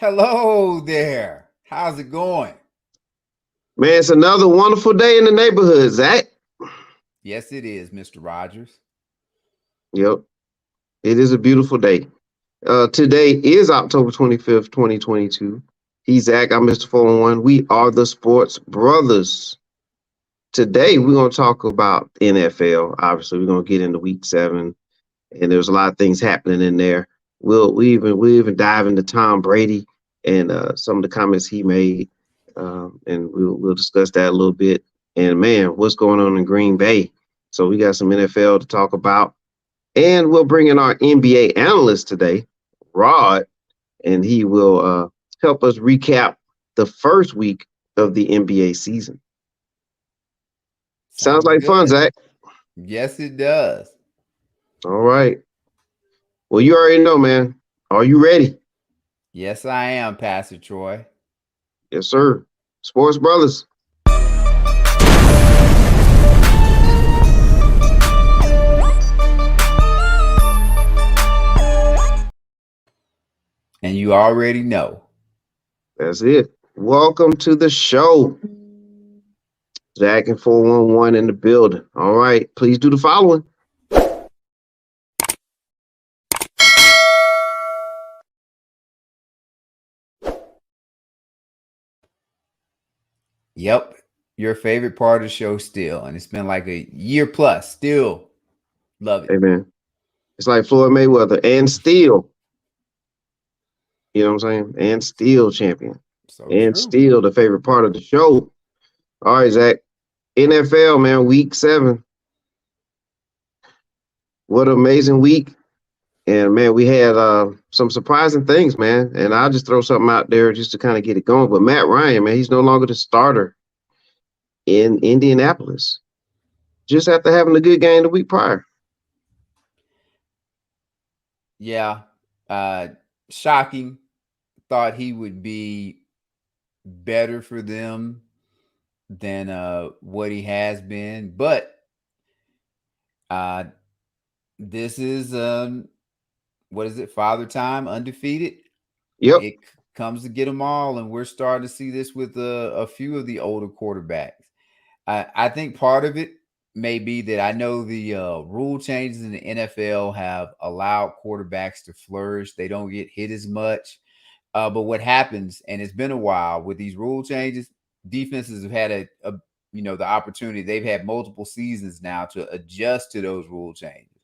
Hello there. How's it going? Man, it's another wonderful day in the neighborhood, Zach. Yes, it is, Mr. Rogers. Yep, it is a beautiful day. Today is October 25th, 2022. He's Zach, I'm Mr. 411. We are the Sports Brothers. Today, we're going to talk about NFL. Obviously, we're going to get into week 7, and there's a lot of things happening in there. We even dive into Tom Brady and some of the comments he made, and we'll discuss that a little bit. And man, what's going on in Green Bay? So we got some NFL to talk about, and we'll bring in our NBA analyst today, Rod, and he will help us recap the first week of the NBA season. Sounds Sounds like fun, good. Zach. Yes, it does. All right. Well, you already know, man. Are you ready? Yes, I am, Pastor Troy. Yes, sir. Sports Brothers. And you already know. That's it. Welcome to the show. Zach and 411 in the building. All right. Please do the following. Yep, your favorite part of the show still. And it's been like a year plus. Still love it. Amen. It's like Floyd Mayweather and still, you know what I'm saying? And still champion. So And true. still the favorite part of the show. All right, Zach. NFL, man, week 7. What an amazing week. And man, we had some surprising things, man. And I'll just throw something out there just to kind of get it going. But Matt Ryan, man, he's no longer the starter in Indianapolis. Just after having a good game the week prior. Yeah. Uh Shocking. Thought he would be better for them than what he has been. But uh this is what is it? Father time, undefeated. Yep. It comes to get them all, and we're starting to see this with a few of the older quarterbacks. I think part of it may be that I know the rule changes in the NFL have allowed quarterbacks to flourish. They don't get hit as much. But what happens, and it's been a while with these rule changes, defenses have had the opportunity. They've had multiple seasons now to adjust to those rule changes,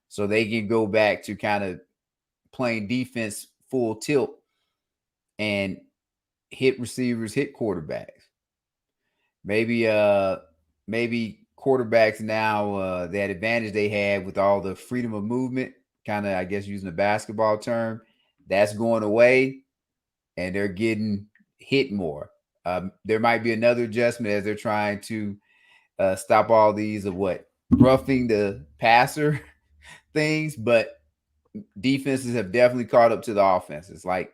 so they can go back to kind of playing defense full tilt and hit receivers, hit quarterbacks. Maybe quarterbacks now that advantage they had with all the freedom of movement, kind of I guess using a basketball term, that's going away, and they're getting hit more. There might be another adjustment as they're trying to stop all these of what roughing the passer things, but defenses have definitely caught up to the offenses. Like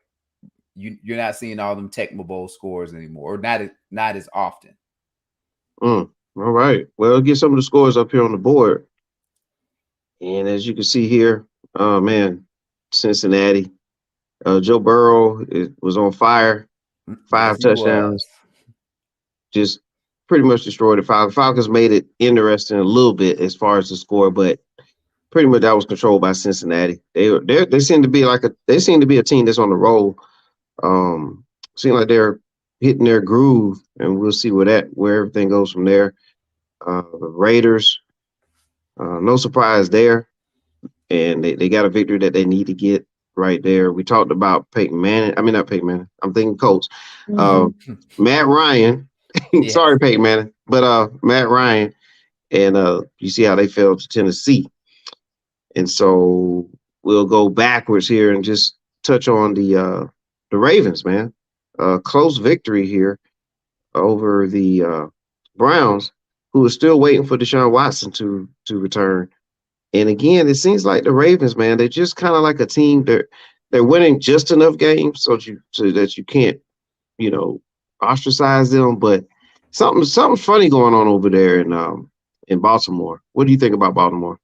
you're not seeing all them Tecmo Bowl scores anymore, or not as often. All right. Well, get some of the scores up here on the board. And as you can see here, man, Cincinnati. Joe Burrow was on fire. Yes, 5 he was. touchdowns. Just pretty much destroyed the Falcons. Falcons made it interesting a little bit as far as the score, but pretty much that was controlled by Cincinnati. They seem to be a team that's on the roll. Seem like they're hitting their groove, and we'll see where everything goes from there. The Raiders, no surprise there, and they got a victory that they need to get right there. We talked about Peyton Manning. I mean, not Peyton Manning. I'm thinking Colts. Matt Ryan. Yes. Sorry, Peyton Manning, but Matt Ryan, and you see how they fell to Tennessee. And so we'll go backwards here and just touch on the Ravens, man. Close victory here over the Browns, who are still waiting for Deshaun Watson to return. And again, it seems like the Ravens, man, they're just kind of like a team. They're winning just enough games so that you can't, ostracize them. But something's funny going on over there in Baltimore. What do you think about Baltimore?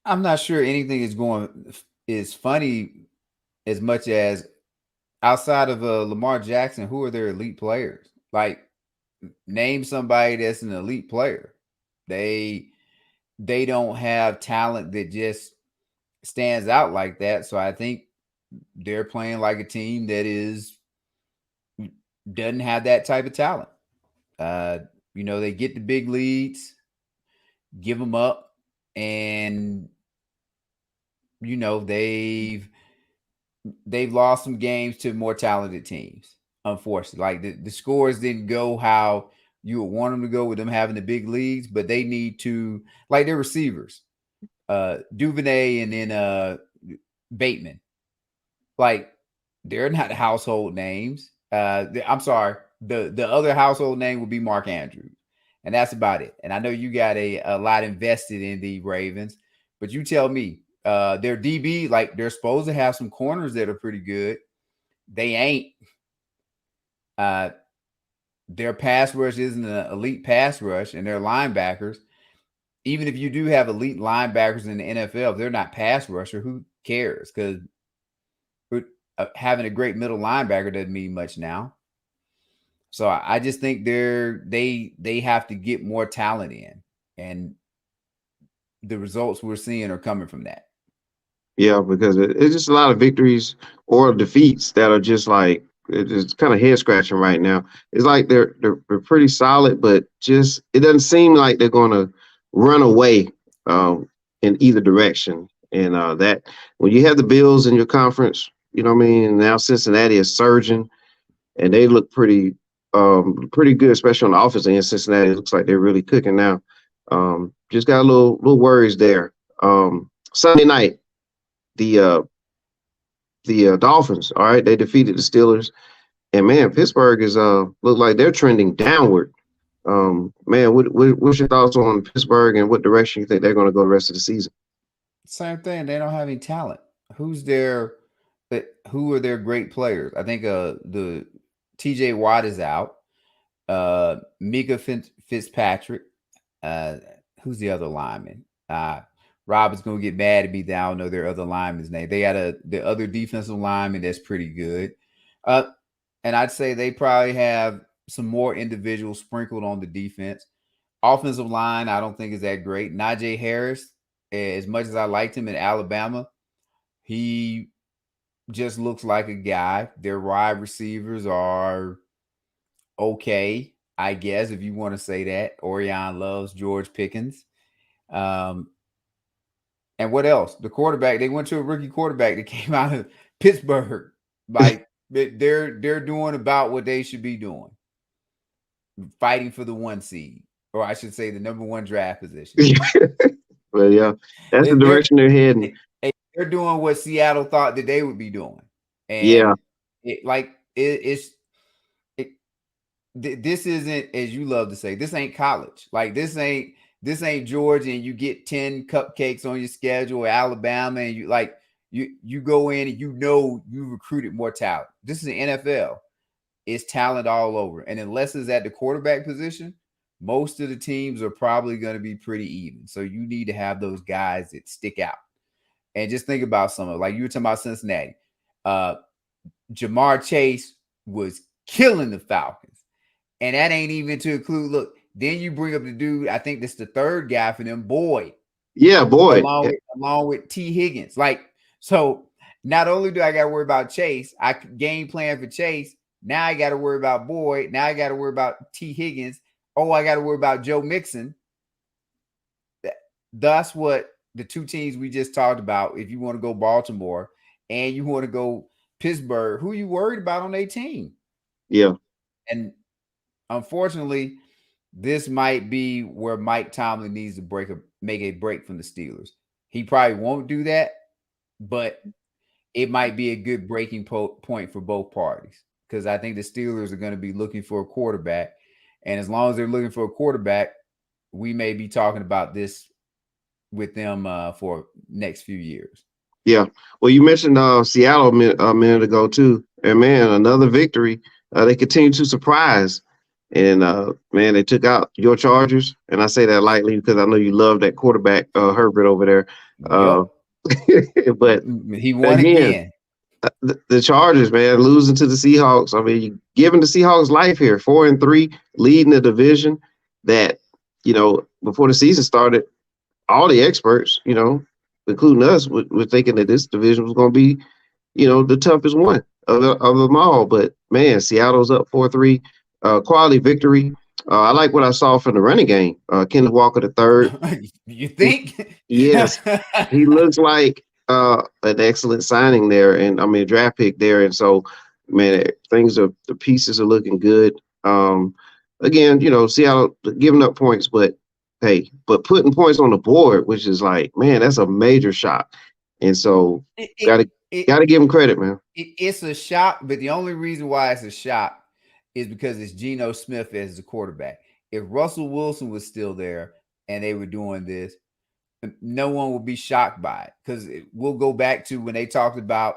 I'm not sure anything is funny as much as outside of Lamar Jackson, who are their elite players? Like, name somebody that's an elite player. They they don't have talent that just stands out like that. So I think they're playing like a team that is doesn't have that type of talent. Uh, they get the big leads, give them up, and they've lost some games to more talented teams. Unfortunately, like the scores didn't go how you would want them to go with them having the big leagues, but they need to, like, their receivers, Duvernay and then Bateman. Like, they're not household names. I'm sorry. The other household name would be Mark Andrews, and that's about it. And I know you got a lot invested in the Ravens, but you tell me, their DB, like, they're supposed to have some corners that are pretty good. They ain't. Uh, their pass rush isn't an elite pass rush, and their linebackers, even if you do have elite linebackers in the NFL, if they're not pass rusher, who cares? Because having a great middle linebacker doesn't mean much now. So I just think they have to get more talent in, and the results we're seeing are coming from that. Yeah, because it's just a lot of victories or defeats that are just like it's just kind of head scratching right now. It's like they're pretty solid, but just it doesn't seem like they're going to run away in either direction. And that when you have the Bills in your conference, you know what I mean. And now Cincinnati is surging, and they look pretty good, especially on the offense end. Cincinnati looks like they're really cooking now. Just got a little worries there. Sunday night the Dolphins. All right, they defeated the Steelers, and man, Pittsburgh is look like they're trending downward. Man, what's your thoughts on Pittsburgh and what direction you think they're going to go the rest of the season? Same thing. They don't have any talent. Who's their who are their great players? I think the TJ Watt is out. Mika Fitzpatrick. Uh, who's the other lineman? Rob is gonna get mad at me that I don't know their other lineman's name. They got the other defensive lineman that's pretty good. And I'd say they probably have some more individuals sprinkled on the defense. Offensive line, I don't think is that great. Najee Harris, as much as I liked him in Alabama, he just looks like a guy. Their wide receivers are okay, I guess, if you want to say that. Orion loves George Pickens. Um, and what else? The quarterback, they went to a rookie quarterback that came out of Pittsburgh. Like, they're doing about what they should be doing. Fighting for the 1 seed. Or I should say the number 1 draft position. Well, yeah, that's the direction they're heading. They're doing what Seattle thought that they would be doing. Yeah, And this isn't, as you love to say, this ain't college. Like, this ain't Georgia and you get 10 cupcakes on your schedule, Alabama, and you go in and you recruited more talent. This is the NFL. It's talent all over. And unless it's at the quarterback position, most of the teams are probably going to be pretty even. So you need to have those guys that stick out. And just think about some of, like you were talking about Cincinnati. Jamar Chase was killing the Falcons. And that ain't even to include, look, then you bring up the dude, I think this is the third guy for them, Boyd. Yeah, Boyd. Along with T. Higgins. Like, so not only do I got to worry about Chase, I game plan for Chase. Now I got to worry about Boyd. Now I got to worry about T. Higgins. Oh, I got to worry about Joe Mixon. That's what the two teams we just talked about. If you want to go Baltimore and you want to go Pittsburgh, who you worried about on their team? Yeah. And unfortunately, this might be where Mike Tomlin needs to make a break from the Steelers. He probably won't do that, but it might be a good breaking point for both parties, because I think the Steelers are going to be looking for a quarterback. And as long as they're looking for a quarterback, we may be talking about this with them for next few years. Yeah. Well, you mentioned Seattle a minute ago too, and man, another victory. They continue to surprise, and man, they took out your Chargers, and I say that lightly because I know you love that quarterback Herbert over there. Yep. But he won again. The Chargers, man, losing to the Seahawks. I mean, you giving the Seahawks life here, 4-3, leading the division. That before the season started, all the experts, including us, were thinking that this division was going to be, the toughest one of them all. But man, Seattle's up 4-3, quality victory. I like what I saw from the running game. Kenneth Walker the third. You think? Yes, he looks like an excellent signing there, and I mean draft pick there. And so, man, the pieces are looking good. Again, Seattle giving up points, but hey, putting points on the board, which is like, man, that's a major shot. And so, it, gotta it, gotta give him credit, man. it's a shock, but the only reason why it's a shock is because it's Geno Smith as the quarterback. If Russell Wilson was still there and they were doing this, no one would be shocked by it, because we'll go back to when they talked about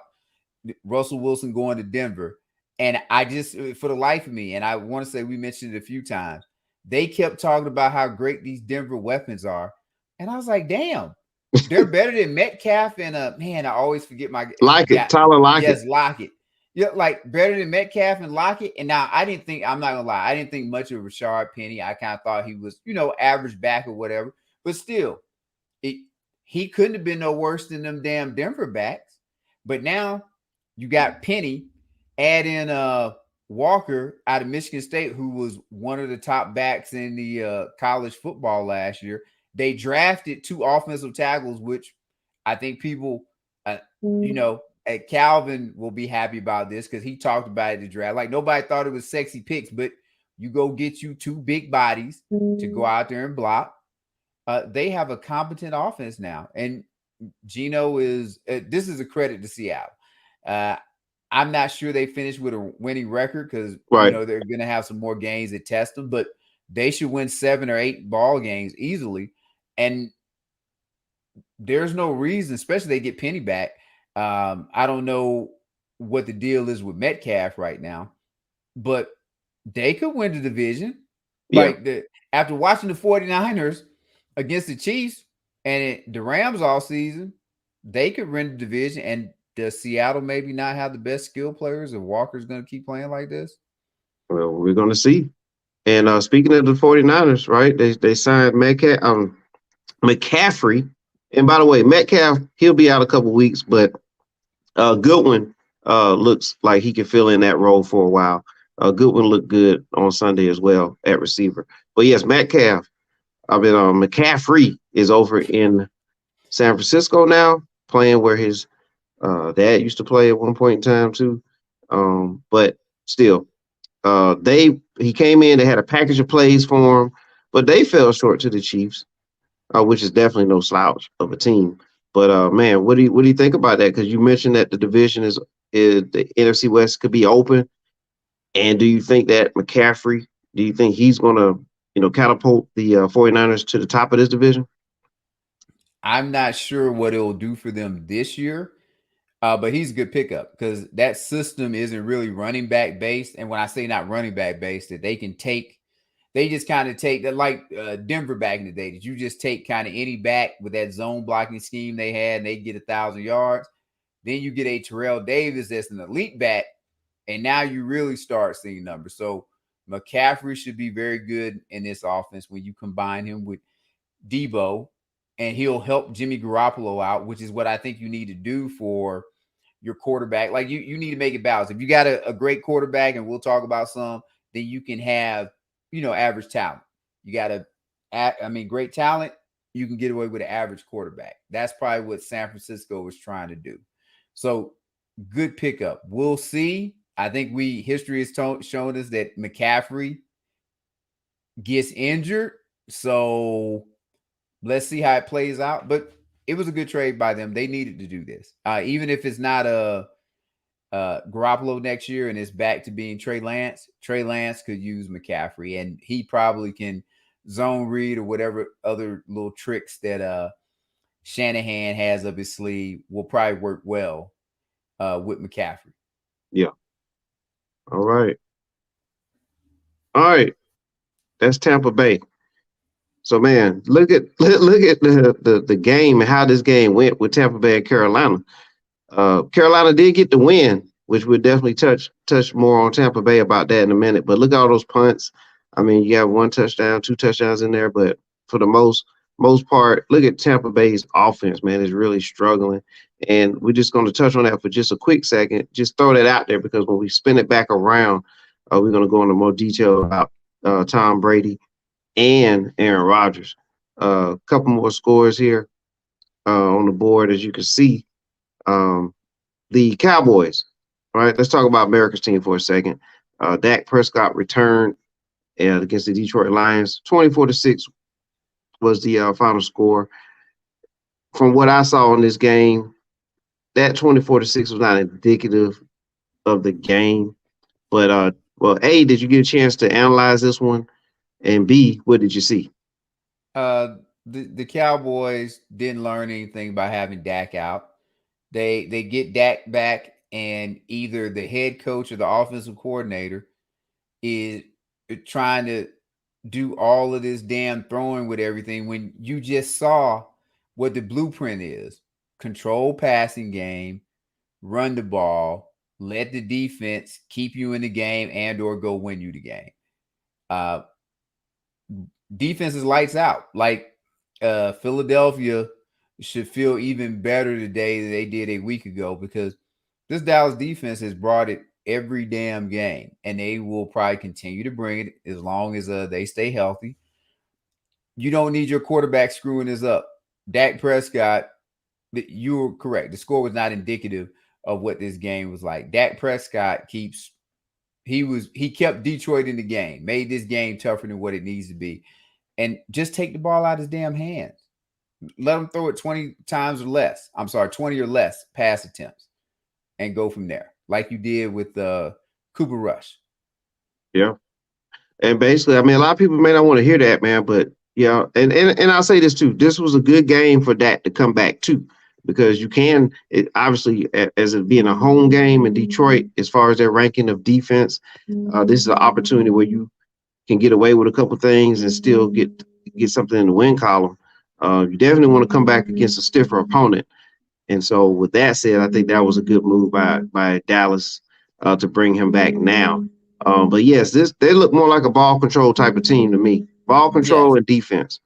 Russell Wilson going to Denver. And I just, for the life of me, and I want to say we mentioned it a few times, they kept talking about how great these Denver weapons are. And I was like, damn, they're better than Metcalf and man, I always forget my Lockett, Tyler Lockett. Yes, Lockett. Yeah, like better than Metcalf and Lockett. And now I'm not gonna lie, I didn't think much of Rashard Penny. I kind of thought he was, average back or whatever. But still, he couldn't have been no worse than them damn Denver backs. But now you got Penny, add in Walker out of Michigan State, who was one of the top backs in the college football last year. They drafted 2 offensive tackles, which I think people, Calvin will be happy about this, because he talked about it at the draft. Like, nobody thought it was sexy picks, but you go get you 2 big bodies to go out there and block. They have a competent offense now, and Geno is. This is a credit to Seattle. I'm not sure they finished with a winning record, because they're going to have some more games that test them, but they should win 7 or 8 ball games easily. And there's no reason, especially they get Penny back. I don't know what the deal is with Metcalf right now, but they could win the division. Yeah. Like after watching the 49ers against the Chiefs and the Rams all season, they could win the division. And does Seattle maybe not have the best skill players if Walker's going to keep playing like this? Well, we're going to see. And speaking of the 49ers, right, they signed McCaffrey. And by the way, Metcalf, he'll be out a couple weeks, but Goodwin looks like he can fill in that role for a while. Goodwin looked good on Sunday as well at receiver. But yes, McCaffrey is over in San Francisco now, playing where his dad used to play at one point in time too. But still, he came in, they had a package of plays for him, but they fell short to the Chiefs, which is definitely no slouch of a team. But man, what do you think about that? Because you mentioned that the division is the NFC West could be open. And do you think that McCaffrey, do you think he's going to, catapult the 49ers to the top of this division? I'm not sure what it'll do for them this year, but he's a good pickup, because that system isn't really running back based. And when I say not running back based, that they just kind of take that, like Denver back in the day, that you just take kind of any back with that zone blocking scheme they had, and they get 1,000 yards. Then you get a Terrell Davis that's an elite back, and now you really start seeing numbers. So McCaffrey should be very good in this offense when you combine him with Debo, and he'll help Jimmy Garoppolo out, which is what I think you need to do for your quarterback. Like you need to make it balanced. If you got a great quarterback, and we'll talk about some, then you can have, average talent. You got great talent, you can get away with an average quarterback. That's probably what San Francisco was trying to do. So good pickup. We'll see. I think history has shown us that McCaffrey gets injured. So let's see how it plays out. But it was a good trade by them. They needed to do this. Even if it's not a Garoppolo next year and it's back to being Trey Lance could use McCaffrey, and he probably can zone read or whatever other little tricks that Shanahan has up his sleeve will probably work well with McCaffrey. Yeah. All right. That's Tampa Bay. So man, look at the game and how this game went with Tampa Bay and Carolina. Carolina did get the win, which we'll definitely touch more on Tampa Bay about that in a minute. But look at all those punts. I mean, you got one touchdown, two touchdowns in there, but for the most part, look at Tampa Bay's offense, man, is really struggling. And we're just going to touch on that for just a quick second. Just throw that out there because when we spin it back around, we're going to go into more detail about Tom Brady and Aaron Rodgers. A couple more scores here on the board, as you can see. The Cowboys. All right, let's talk about America's team for a second. Dak Prescott returned against the Detroit Lions. 24-6 was the final score. From what I saw in this game, that 24-6 was not indicative of the game. But well, A, did you get a chance to analyze this one? And B, what did you see? The Cowboys didn't learn anything by having Dak out. They get Dak back, and either the head coach or the offensive coordinator is trying to do all of this damn throwing with everything when you just saw what the blueprint is: control passing game, run the ball, let the defense keep you in the game and or go win you the game. Uh, Defense is lights out. Like Philadelphia should feel even better today than they did a week ago because this Dallas defense has brought it every damn game, and they will probably continue to bring it as long as they stay healthy. You don't need your quarterback screwing this up. Dak Prescott, you were correct. The score was not indicative of what this game was like. Dak Prescott he kept Detroit in the game, made this game tougher than what it needs to be, and just take the ball out of his damn hands. Let him throw it 20 times or less. I'm sorry, 20 or less pass attempts, and go from there, like you did with Cooper Rush. Yeah. And basically, I mean, a lot of people may not want to hear that, man, but yeah, and I'll say this too. This was a good game for Dak to come back to because you can obviously as it being a home game in Detroit, as far as their ranking of defense, this is an opportunity where you can get away with a couple things and still get something in the win column. You definitely want to come back against a stiffer opponent. And so, with that said, I think that was a good move by Dallas to bring him back now. But yes, they look more like a ball control type of team to me. Ball control Yes. and defense,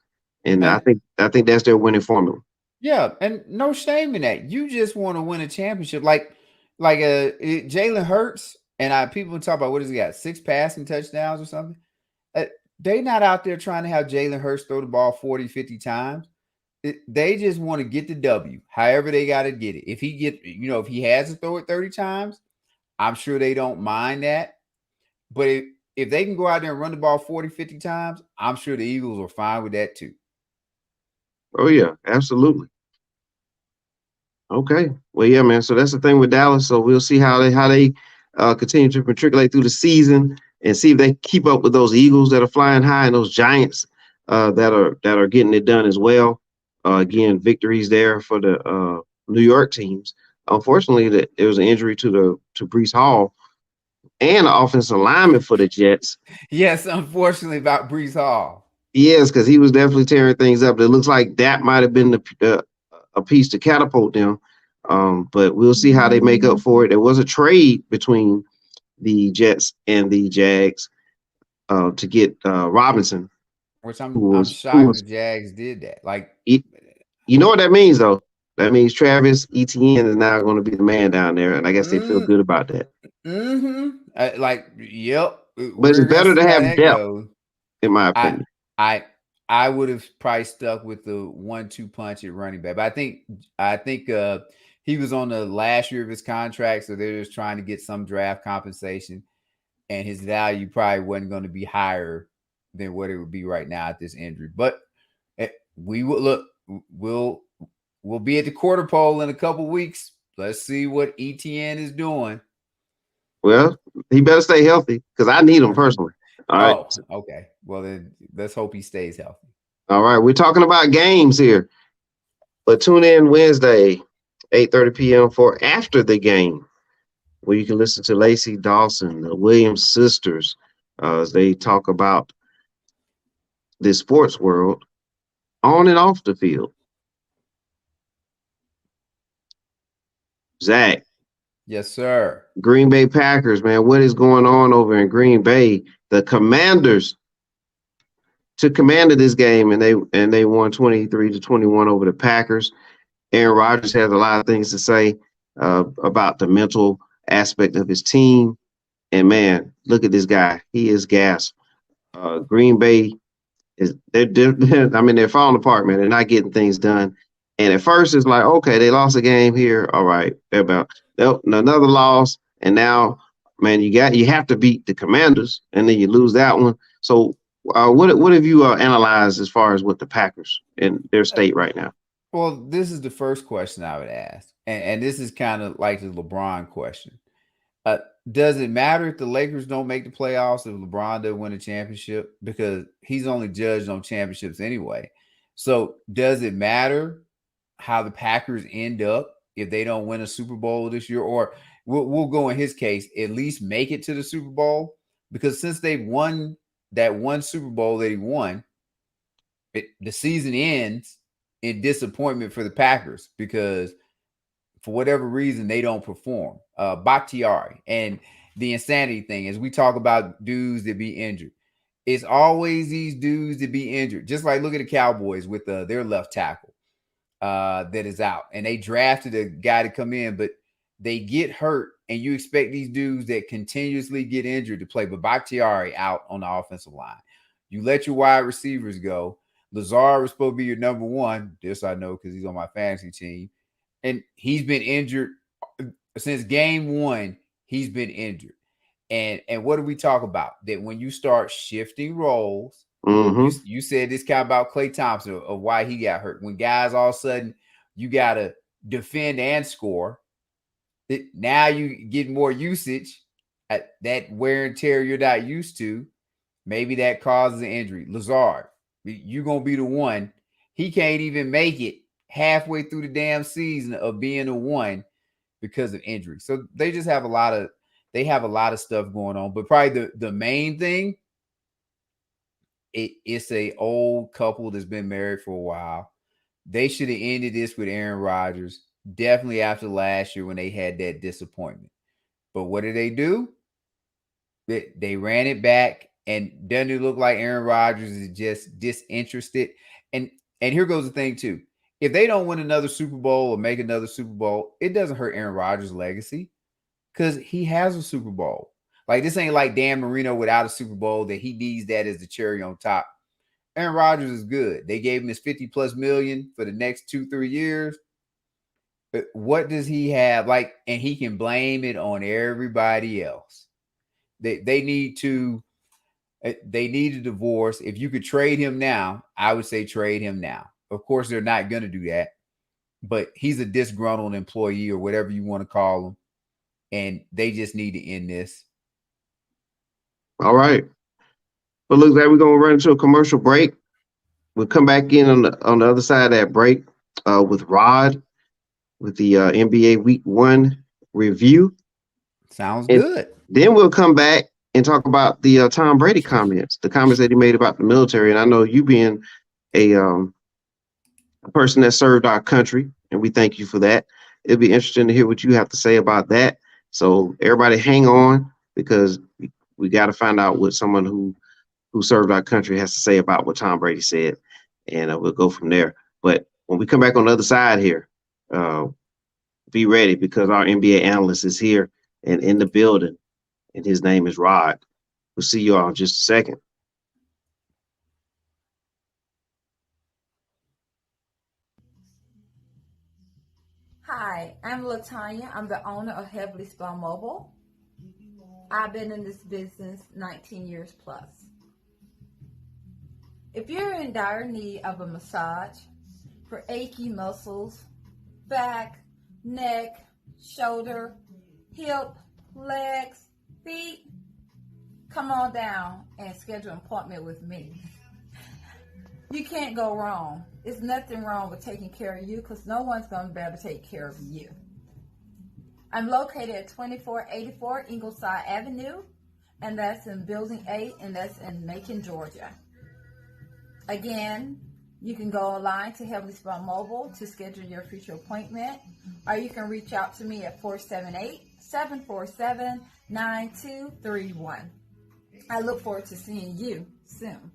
and I And think that's their winning formula. yeah, and no shame in that. You just want to win a championship, like Jalen Hurts, and people talk about what has he got, 6 passing touchdowns or something. Uh, they not out there trying to have Jalen Hurts throw the ball 40, 50 times. They just want to get the W, however they got to get it. If he has to throw it 30 times, I'm sure they don't mind that. But if they can go out there and run the ball 40, 50 times, I'm sure the Eagles are fine with that too. Oh yeah, absolutely. Okay. Well, yeah, man. So that's the thing with Dallas. So we'll see how they continue to matriculate through the season and see if they keep up with those Eagles that are flying high and those Giants that are getting it done as well. Again, victories there for the New York teams. Unfortunately, there was an injury to Brees Hall and an offensive lineman for the Jets. Yes, unfortunately about Brees Hall. Yes, because he was definitely tearing things up. It looks like that might have been a piece to catapult them. But we'll see how they make up for it. There was a trade between the Jets and the Jags to get Robinson, Which who I'm was shocked the Jags did that. Like, you know what that means though? That means Travis Etienne is now going to be the man down there, and I guess they feel mm, good about that. yep. But We're it's gonna better to see how have that depth, goes. in my I opinion. I I would have probably stuck with the 1-2 punch at running back. But I think he was on the last year of his contract, so they're just trying to get some draft compensation, and his value probably wasn't going to be higher than what it would be right now at this injury. But we will look. We'll we'll be at the quarter pole in a couple weeks. Let's see what ETN is doing. Well, he better stay healthy because I need him personally. All right. Oh, okay. Well, then let's hope he stays healthy. All right. We're talking about games here. But tune in Wednesday, 8:30 p.m. for After the Game, where you can listen to Lacey Dawson, the Williams sisters, as they talk about the sports world on and off the field. Zach, Yes, sir. Green Bay Packers, man, what is going on over in Green Bay? The Commanders took command of this game, and they won 23-21 over the Packers. Aaron Rodgers has a lot of things to say about the mental aspect of his team. And man, look at this guy. He is gas. Green Bay is I mean, they're falling apart, man. They're not getting things done. And at first, it's like, okay, they lost a game here. All right, they're about another loss, and now, man, you have to beat the Commanders, and then you lose that one. So, what have you analyzed as far as with the Packers and their state right now? Well, this is the first question I would ask, and this is kind of like the LeBron question. Uh, does it matter if the Lakers don't make the playoffs if LeBron doesn't win a championship? Because he's only judged on championships anyway. So does it matter how the Packers end up if they don't win a Super Bowl this year? Or we'll go in his case, at least make it to the Super Bowl? Because since they've won that one Super Bowl that he won, the season ends in disappointment for the Packers because for whatever reason they don't perform. Bakhtiari and the insanity thing is we talk about dudes that be injured. It's always these dudes that be injured. Just like look at the Cowboys with their left tackle that is out, and they drafted a guy to come in, but they get hurt, and you expect these dudes that continuously get injured to play. But Bakhtiari out on the offensive line. You let your wide receivers go. Lazard was supposed to be your number one. This I know because he's on my fantasy team. And he's been injured since game one. He's been injured. And what do we talk about? That when you start shifting roles, you said this guy about Klay Thompson of why he got hurt. When guys all of a sudden you got to defend and score, now you get more usage at that wear and tear you're not used to. Maybe that causes an injury. Lazard, you're going to be the one. He can't even make it halfway through the damn season of being a one because of injury. So they just have a lot of stuff going on. But probably the main thing, it's a old couple that's been married for a while. They should have ended this with Aaron Rodgers, definitely after last year when they had that disappointment. But what did they do? They ran it back, and doesn't it look like Aaron Rodgers is just disinterested? And here goes the thing too. If they don't win another Super Bowl or make another Super Bowl, it doesn't hurt Aaron Rodgers' legacy because he has a Super Bowl. Like this ain't like Dan Marino without a Super Bowl that he needs that as the cherry on top. Aaron Rodgers is good. They gave him his 50 plus million for the next 2-3 years. But what does he have? Like, and he can blame it on everybody else. They need a divorce. If you could trade him now, I would say trade him now. Of course, they're not going to do that, but he's a disgruntled employee or whatever you want to call him, and they just need to end this. All right. But look, like we're gonna run into a commercial break. We'll come back in on the other side of that break with Rod with the NBA Week 1 review. Sounds And good. then we'll come back and talk about the Tom Brady comments, the comments that he made about the military. And I know you being a person that served our country, and we thank you for that. It'll be interesting to hear what you have to say about that. So everybody hang on because we got to find out what someone who served our country has to say about what Tom Brady said, and we'll go from there. But when we come back on the other side here, be ready because our NBA analyst is here and in the building, and his name is Rod. We'll see you all in just a second. Hi, I'm Latanya. I'm the owner of Heavily Spa Mobile. I've been in this business 19 years plus. If you're in dire need of a massage for achy muscles, back, neck, shoulder, hip, legs, feet, come on down and schedule an appointment with me. You can't go wrong. There's nothing wrong with taking care of you because no one's going to be able to take care of you. I'm located at 2484 Ingleside Avenue, and that's in Building 8, and that's in Macon, Georgia. Again, You can go online to Heavenly Spot Mobile to schedule your future appointment, or you can reach out to me at 478-747-9231. I look forward to seeing you soon.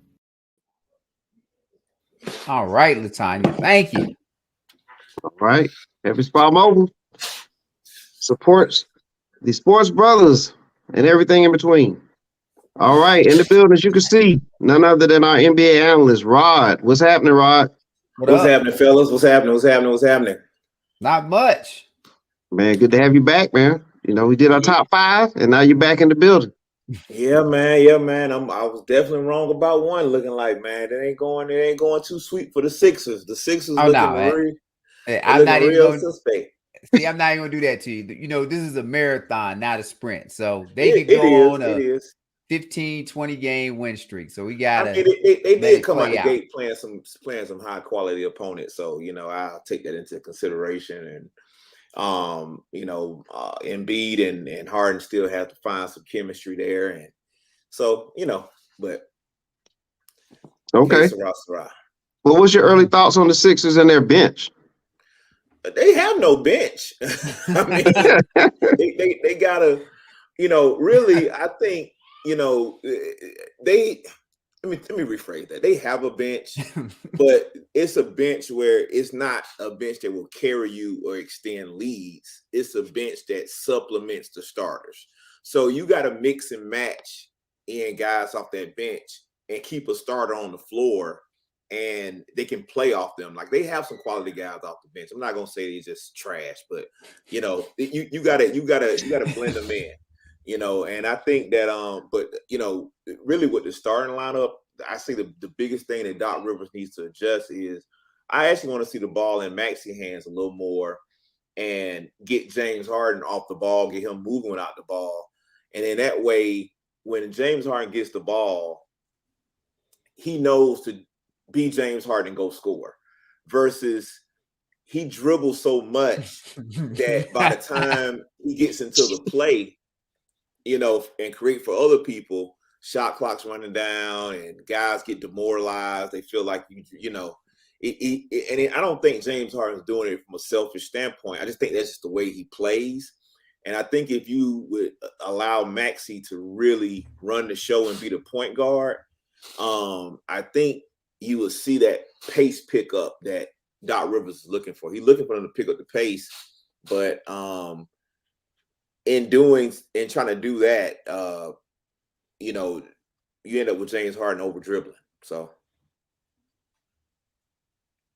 All right, Latanya. Thank you. All right. Every Spot Mobile supports the Sports Brothers and everything in between. All right. In the building, as you can see, none other than our NBA analyst, Rod. What's happening, Rod? What's happening, fellas? What's happening? Not much. Man, good to have you back, man. You know, we did our top 5, and now you're back in the building. Yeah, man. I was definitely wrong about one. Looking like, man, it ain't going too sweet for the Sixers. The Sixers I'm not even going suspect. See, I'm not even gonna do that to you. You know, this is a marathon, not a sprint. So they could go on a 15, 20 game win streak. So we gotta. They did come out the gate playing some high quality opponents. So you know, I'll take that into consideration. And Embiid and Harden still have to find some chemistry there. And so but okay. Well, what's your early thoughts on the Sixers and their bench? They have no bench. I mean, they gotta, really. I think they. Let me rephrase that. They have a bench, but it's a bench where it's not a bench that will carry you or extend leads. It's a bench that supplements the starters. So you got to mix and match in guys off that bench and keep a starter on the floor, and they can play off them. Like, they have some quality guys off the bench. I'm not gonna say they're just trash, but you gotta blend them in. And I think that really with the starting lineup, I see the biggest thing that Doc Rivers needs to adjust is I actually want to see the ball in Maxey hands a little more and get James Harden off the ball, get him moving without the ball. And then that way, when James Harden gets the ball, he knows to be James Harden and go score, versus he dribbles so much that by the time he gets into the play, and create for other people, shot clock's running down and guys get demoralized. They feel like, I don't think James Harden's doing it from a selfish standpoint. I just think that's just the way he plays. And I think if you would allow Maxey to really run the show and be the point guard, I think you will see that pace pick up that Doc Rivers is looking for. He's looking for them to pick up the pace, but in trying to do that, you end up with James Harden over dribbling. So,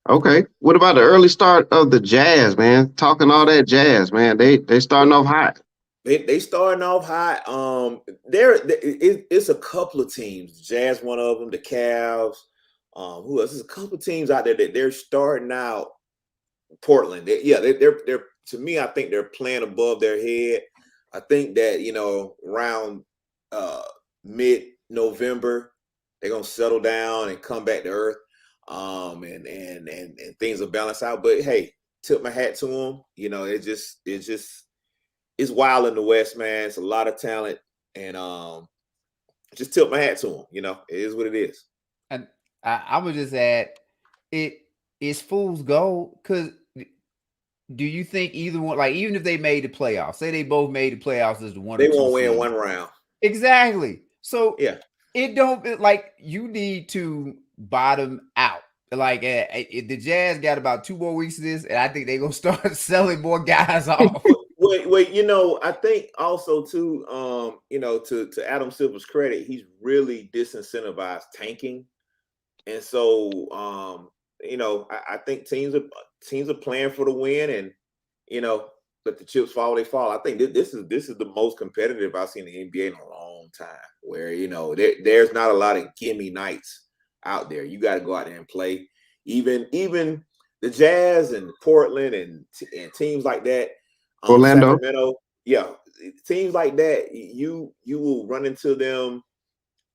okay, what about the early start of the Jazz, man? Talking all that Jazz, man. They starting off hot. They starting off hot. It's a couple of teams. Jazz, one of them. The Cavs. Who else? There's a couple of teams out there that they're starting out. Portland. They're to me, I think they're playing above their head. I think that, around mid-November, they're gonna settle down and come back to earth, and things will balance out. But hey, tip my hat to them. It's wild in the West, man. It's a lot of talent, and just tip my hat to them. It is what it is. And I would just add, it is fool's gold, because do you think either one, like, even if they made the playoffs, say they both made the playoffs as the one, they won't win one round. Exactly. So yeah, it don't, like, you need to bottom out. Like, the Jazz got about 2 more weeks of this, and I think they're gonna start selling more guys off. Wait, I think also too, to Adam Silver's credit, he's really disincentivized tanking, and so I think teams are playing for the win, and let the chips fall where they fall. I think this is the most competitive I've seen the NBA in a long time, where there's not a lot of gimme nights out there. You got to go out there and play. Even the Jazz and Portland and teams like that, Orlando, Sacramento, teams like that, you will run into them.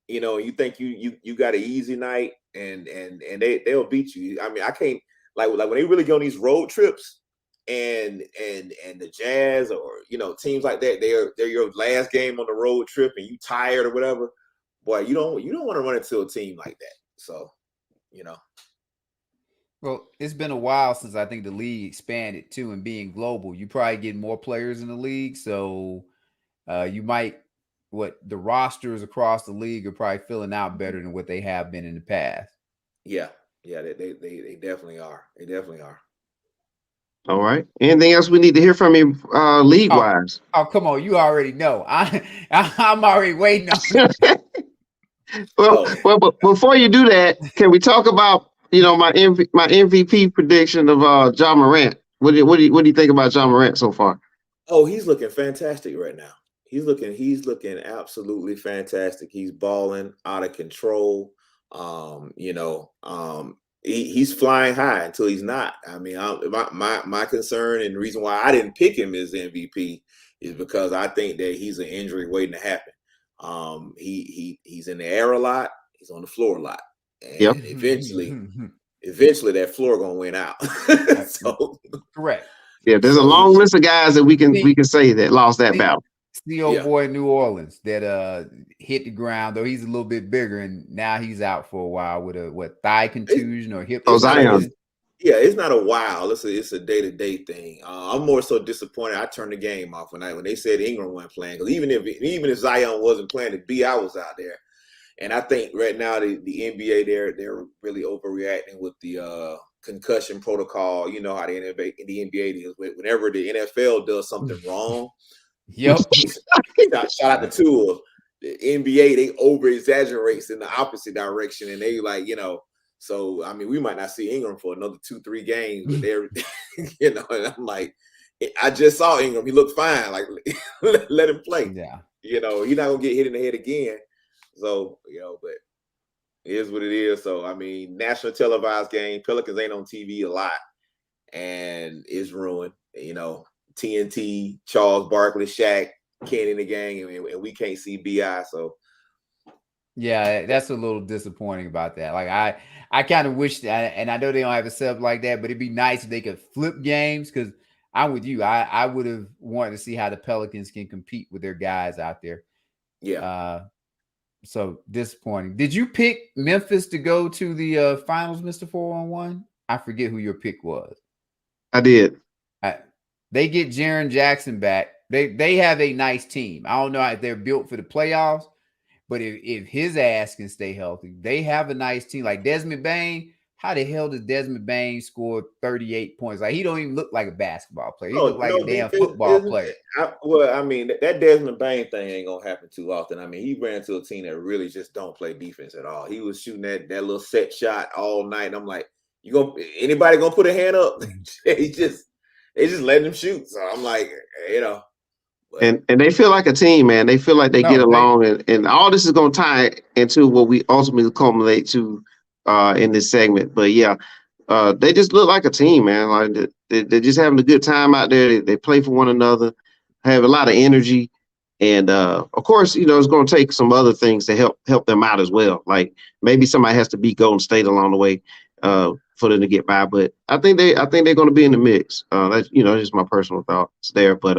You think you got an easy night, and they'll beat you. I mean, I can't like when they really go on these road trips, and the Jazz or teams like that, they're your last game on the road trip, and you tired or whatever. Boy, you don't want to run into a team like that. So, Well, it's been a while since I think the league expanded too, and being global, you probably get more players in the league. So you might what the rosters across the league are probably filling out better than what they have been in the past. Yeah, yeah, they definitely are. They definitely are. All right. Anything else we need to hear from you, league Oh, wise? oh, come on, you already know. I'm already waiting on it. Oh, But before you do that, can we talk about my MVP prediction of John Morant? What do you think about John Morant so far? oh, he's looking fantastic right now. He's looking absolutely fantastic. He's balling out of control. He's flying high until he's not. I mean, my concern and the reason why I didn't pick him as MVP is because I think that he's an injury waiting to happen. He's in the air a lot. He's on the floor a lot, Yep. and eventually that floor gonna win out. So Correct. Yeah, there's a so long he list of guys that we can say that lost that See, battle. see old yeah. boy in New Orleans that hit the ground, though he's a little bit bigger, and now he's out for a while with a thigh contusion or hip Oh, It's not a contusion. Zion. it's not a wow. It's a day-to-day thing. I'm more so disappointed. I turned the game off when they said Ingram wasn't playing, because even if Zion wasn't playing, the BI was out there. And I think right now the NBA they're really overreacting with the concussion protocol. You know how the NBA is. Whenever the NFL does something wrong, Yep. shout out to Tua. The NBA they over exaggerates in the opposite direction, and they So I mean, we might not see Ingram for another 2-3 games, but they're And I'm like, I just saw Ingram. He looked fine. Like let him play. Yeah. He's not gonna get hit in the head again. So but it is what it is. So I mean, national televised game. Pelicans ain't on TV a lot, and it's ruined. TNT, Charles Barkley, Shaq, Kenny in the game, and we can't see Bi. So Yeah, that's a little disappointing about that. Like I kind of wish that, and I know they don't have a setup like that, but it'd be nice if they could flip games because I'm with you. I would have wanted to see how the Pelicans can compete with their guys out there. yeah. So disappointing. Did you pick Memphis to go to the finals, Mr. 411? I forget who your pick was. I did. They get Jaren Jackson back. They have a nice team. I don't know if they're built for the playoffs, but if his ass can stay healthy, they have a nice team. Like Desmond Bain, how the hell does Desmond Bain score 38 points? Like he don't even look like a basketball player. He No, look like a no. damn football player. I mean, that Desmond Bain thing ain't gonna happen too often. I mean, he ran to a team that really just don't play defense at all. He was shooting that little set shot all night. And I'm like, anybody gonna put a hand up? they just letting him shoot. So I'm like, But, And they feel like a team, man. They feel like they get No, along, and all this is going to tie into what we ultimately culminate to in this segment. But yeah, they just look like a team, man. Like they're just having a good time out there. They play for one another, have a lot of energy, and of course, it's going to take some other things to help them out as well. Like maybe somebody has to beat Golden State along the way for them to get by. But I think they're going to be in the mix. That's just my personal thoughts there. But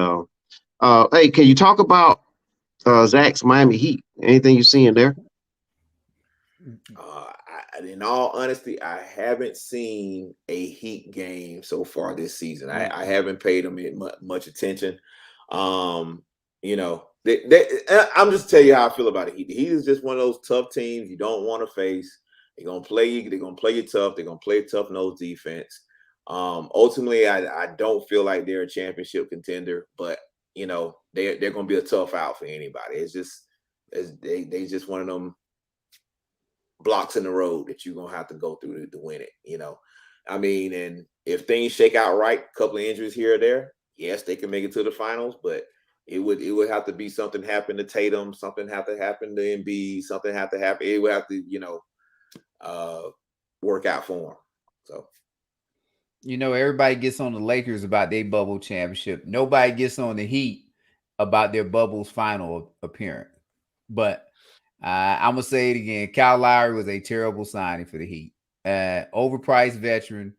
hey, can you talk about Zach's Miami Heat? Anything you seeing there? in all honesty, I haven't seen a Heat game so far this season. I haven't paid them much attention. I'm just tell you how I feel about it. The Heat is just one of those tough teams you don't want to face. They're gonna play you. They're gonna play you tough. They're gonna play tough nose defense. Ultimately, I don't feel like they're a championship contender, but they're gonna be a tough out for anybody. They just one of them blocks in the road that you're gonna have to go through to win it. I mean, and if things shake out right, a couple of injuries here or there, yes, they can make it to the finals, but it would have to be something happen to Tatum, something have to happen to Embiid, something have to happen. It would have to, work out for them. So, everybody gets on the Lakers about their bubble championship. Nobody gets on the Heat about their bubble's final appearance. But I'm gonna say it again. Kyle Lowry was a terrible signing for the Heat. Overpriced veteran.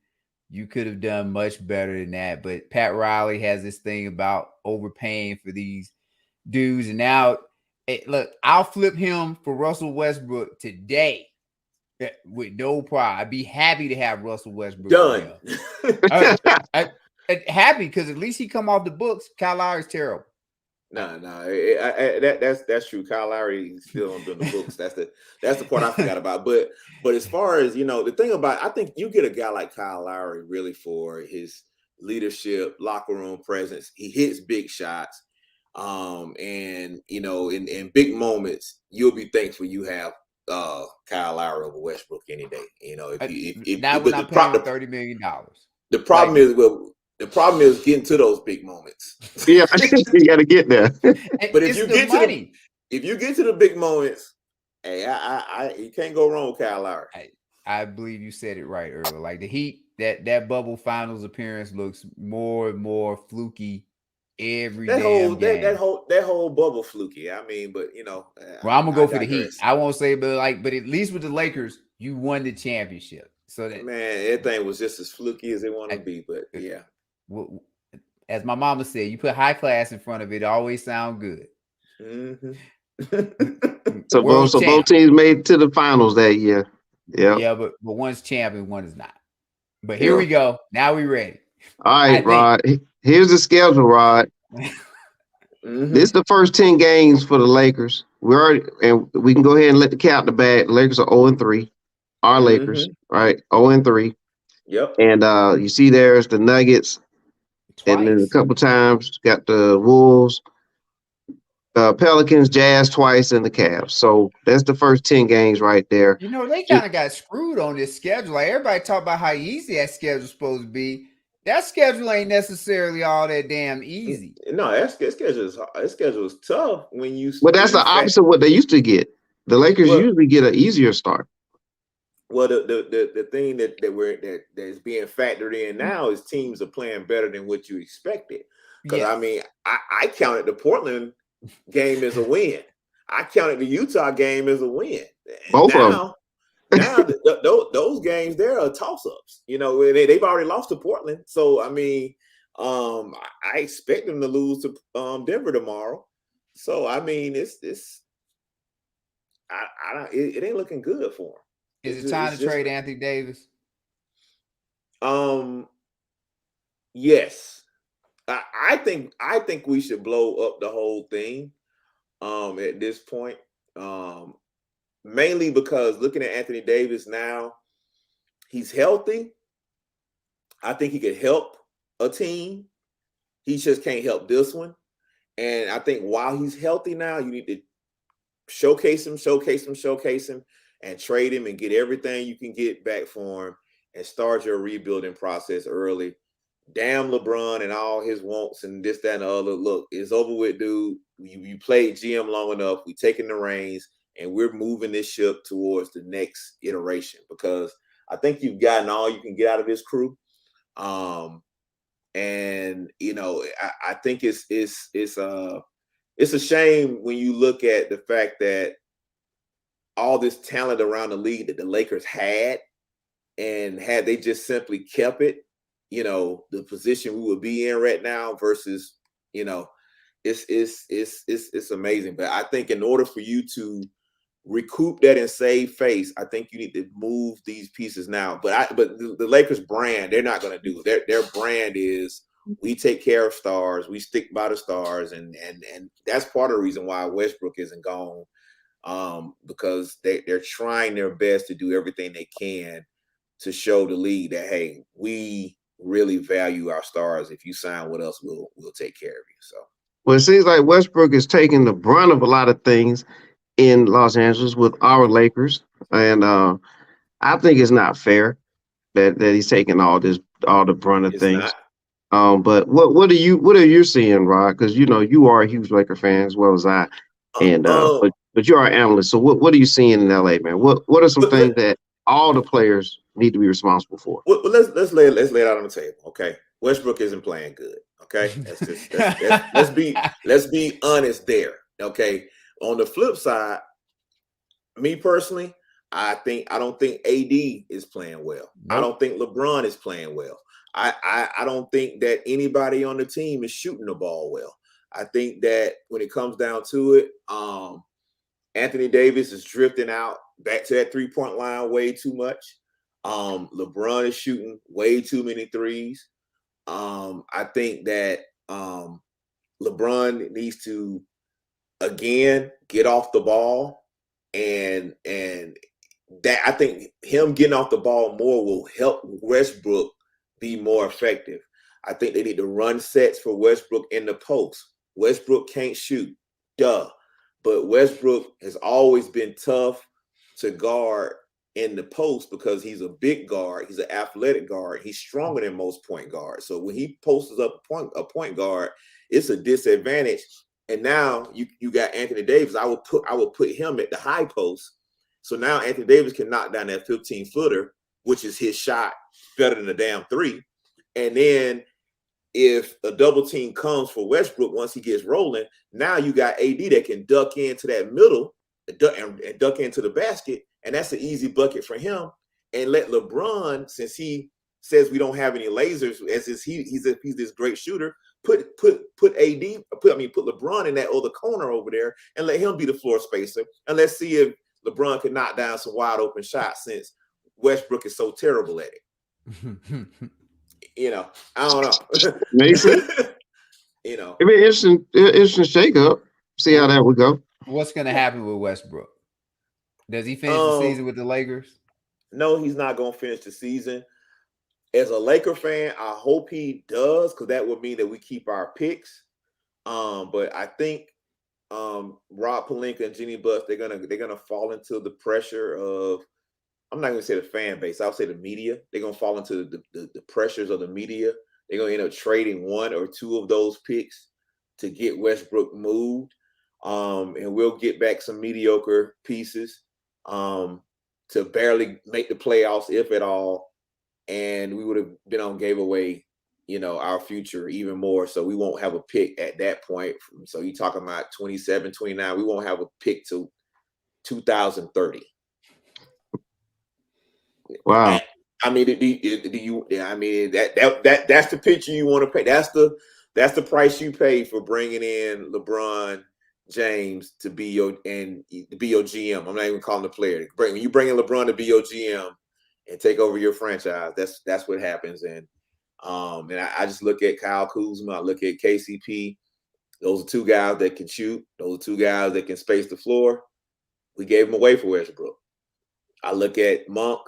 You could have done much better than that. But Pat Riley has this thing about overpaying for these dudes. And now, look, I'll flip him for Russell Westbrook today with no problem. I'd be happy to have Russell Westbrook Done. Happy because at least he come off the books. Kyle Lowry's terrible. No, that's true. Kyle Lowry still on the books. That's the part I forgot about. But as far as the thing about, I think you get a guy like Kyle Lowry really for his leadership, locker room presence. He hits big shots, and in big moments, you'll be thankful you have Kyle Lowry over Westbrook any day. If now we're not paying $30 million. The problem is the problem is getting to those big moments. Yeah, you got to get there. But if you get to the big moments, hey, you can't go wrong with Kyle Lowry. I believe you said it right earlier. Like the Heat, that bubble finals appearance looks more and more fluky every damn game. That whole bubble fluky. I mean, but well, I'm gonna go for the Heat. I won't say, but at least with the Lakers, you won the championship. So that everything was just as fluky as it wanted to be. But yeah. As my mama said, you put high class in front of it, always sound good. Mm-hmm. so both teams made it to the finals that year. Yeah, but one's champion, one is not. But here we go. Now we ready. All right, Rod. Here's the schedule, Rod. Mm-hmm. This is the first 10 games for the Lakers. And we can go ahead and let the cat out the bag. The Lakers are 0-3. Our Lakers, right? 0-3. Yep. And you see there's the Nuggets. Twice. And then a couple times got the Wolves, Pelicans, Jazz twice, and the Cavs. So that's the first 10 games right there. They kind of got screwed on this schedule. Like everybody talk about how easy that schedule's supposed to be. That schedule ain't necessarily all that damn easy. No, that schedule is tough when you. But that's the opposite of what they used to get. The Lakers usually get an easier start. Well, the thing that's being factored in now is teams are playing better than what you expected. Because I mean, I counted the Portland game as a win. I counted the Utah game as a win. Both of them. Now those games there are toss-ups. They've already lost to Portland. So I mean, I expect them to lose to Denver tomorrow. So I mean, it ain't looking good for them. Is it time to trade Anthony Davis? Yes. I think we should blow up the whole thing at this point. Mainly because looking at Anthony Davis now, he's healthy. I think he could help a team. He just can't help this one. And I think while he's healthy now, you need to showcase him, and trade him and get everything you can get back for him and start your rebuilding process early. Damn LeBron and all his wants and this, that, and the other. Look, it's over with, dude. You played GM long enough. We taking the reins and we're moving this ship towards the next iteration because I think you've gotten all you can get out of this crew. And I think it's a shame when you look at the fact that all this talent around the league that the Lakers had, and had they just simply kept it, the position we would be in right now versus, it's amazing. But I think in order for you to recoup that and save face, I think you need to move these pieces now. But the Lakers brand, they're not going to do it. Their brand is we take care of stars, we stick by the stars, and that's part of the reason why Westbrook isn't gone. Because they're trying their best to do everything they can to show the league that, hey, we really value our stars. If you sign with us, we'll take care of you. So, well, it seems like Westbrook is taking the brunt of a lot of things in Los Angeles with our Lakers, and I think it's not fair that he's taking all the brunt of things. But what are you seeing, Rod? Because you are a huge Laker fan as well as I, and but you are an analyst. So what are you seeing in LA, man? What are some things that all the players need to be responsible for? Well, let's lay it out on the table. Okay, Westbrook isn't playing good. Okay, let's be honest there. Okay, on the flip side, me personally, I don't think AD is playing well. Nope. I don't think LeBron is playing well. I don't think that anybody on the team is shooting the ball well. I think that when it comes down to it, Anthony Davis is drifting out back to that 3-point line way too much. LeBron is shooting way too many threes. I think that LeBron needs to again get off the ball, and that I think him getting off the ball more will help Westbrook be more effective. I think they need to run sets for Westbrook in the post. Westbrook can't shoot, but Westbrook has always been tough to guard in the post because he's a big guard. He's an athletic guard. He's stronger than most point guards. So when he posts up a point guard, it's a disadvantage. And now you got Anthony Davis. I would put him at the high post. So now Anthony Davis can knock down that 15-footer, which is his shot, better than a damn three. And then if a double team comes for Westbrook once he gets rolling, now you got AD that can duck into that middle and duck into the basket, and that's an easy bucket for him. And let LeBron, since he says we don't have any lasers, he's this great shooter, put LeBron in that other corner over there and let him be the floor spacer, and let's see if LeBron can knock down some wide open shots since Westbrook is so terrible at it. I don't know. Mason, it'd be interesting shake up. See how that would go. What's going to happen with Westbrook? Does he finish the season with the Lakers? No, he's not going to finish the season. As a Laker fan, I hope he does, because that would mean that we keep our picks. But I think Rob Pelinka and Jeannie Buss, they're gonna fall into the pressure of, I'm not gonna say the fan base, I'll say the media. They're gonna fall into the pressures of the media. They're gonna end up trading one or two of those picks to get Westbrook moved. And we'll get back some mediocre pieces to barely make the playoffs, if at all. And we would have been gave away, our future even more. So we won't have a pick at that point. So you're talking about 27, 29. We won't have a pick till 2030. Wow. I mean, that's the picture you want to pay. That's the price you pay for bringing in LeBron James to be your GM. I'm not even calling the player. When you bring in LeBron to be your GM and take over your franchise, that's what happens. And I just look at Kyle Kuzma, I look at KCP. Those are two guys that can shoot. Those are two guys that can space the floor. We gave them away for Westbrook. I look at Monk.